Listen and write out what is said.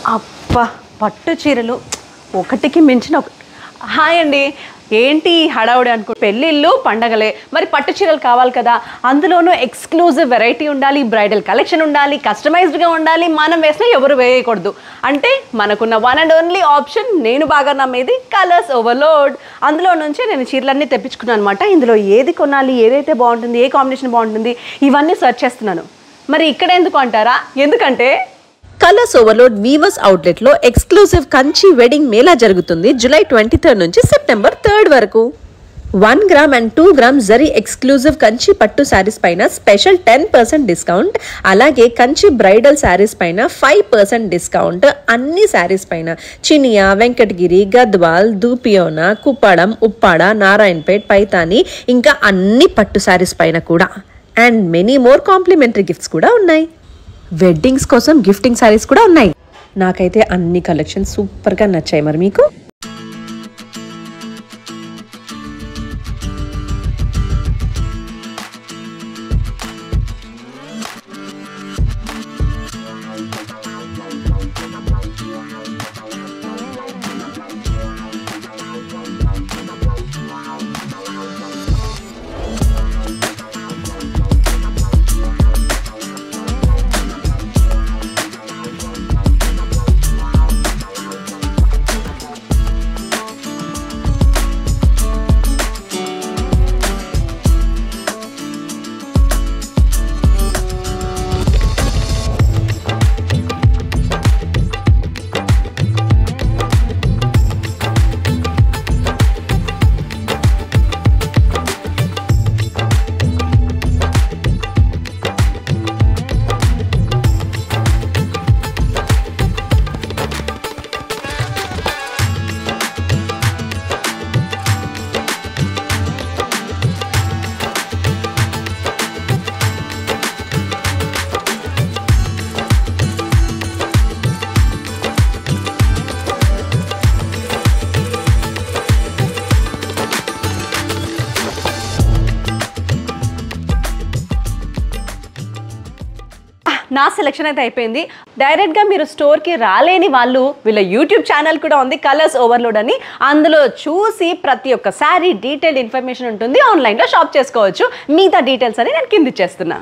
అబ్బా పట్టు చీరలు ఒకటికి మించిన ఒక. హాయ్ అండి, ఏంటి హడావుడి అనుకో, పెళ్ళిళ్ళు పండగలే, మరి పట్టు చీరలు కావాలి కదా. అందులోనూ ఎక్స్క్లూజివ్ వెరైటీ ఉండాలి, బ్రైడల్ కలెక్షన్ ఉండాలి, కస్టమైజ్డ్గా ఉండాలి, మనం వేసినా ఎవరు వేయకూడదు. అంటే మనకున్న వన్ అండ్ ఓన్లీ ఆప్షన్, నేను బాగా నమ్మేది కలర్స్ ఓవర్లోడ్. అందులో నుంచి నేను చీరలన్నీ తెప్పించుకున్నాను అనమాట. ఇందులో ఏది కొనాలి, ఏదైతే బాగుంటుంది, ఏ కాంబినేషన్ బాగుంటుంది, ఇవన్నీ సెర్చ్ చేస్తున్నాను. మరి ఇక్కడ ఎందుకు అంటారా, ఎందుకంటే కలర్స్ ఓవర్లోడ్ వీవర్స్ అవుట్లెట్ లో ఎక్స్క్లూసివ్ కంచి వెడ్డింగ్ మేళా జరుగుతుంది జూలై 23 నుంచి సెప్టెంబర్ 3 వరకు. 1 gram and 2 gram zari exclusive Kanchi పట్టు శారీస్ పైన స్పెషల్ 10% డిస్కౌంట్, అలాగే కంచి బ్రైడల్ శారీస్ పైన 5% డిస్కౌంట్. అన్ని శారీస్ పైన చినియా, వెంకటగిరి, గద్వాల్, దూపియోనా, కుప్పడం, ఉప్పాడ, నారాయణపేట్, పైతాని, ఇంకా అన్ని పట్టు శారీస్ పైన కూడా. And many more complementary gifts కూడా ఉన్నాయి. వెడ్డింగ్స్ కోసం గిఫ్టింగ్ శారీస్ కూడా ఉన్నాయి. నాకైతే అన్ని కలెక్షన్స్ సూపర్గా నచ్చాయి. మరి మీకు? నా సెలెక్షన్ అయితే అయిపోయింది. డైరెక్ట్గా మీరు స్టోర్కి రాలేని వాళ్ళు, వీళ్ళ యూట్యూబ్ ఛానల్ కూడా ఉంది కలర్స్ ఓవర్లోడ్ అని. అందులో చూసి ప్రతి ఒక్క శారీ డీటెయిల్డ్ ఇన్ఫర్మేషన్ ఉంటుంది. ఆన్లైన్లో షాప్ చేసుకోవచ్చు. మిగతా డీటెయిల్స్ అని నేను కింద ఇచ్చేస్తున్నా.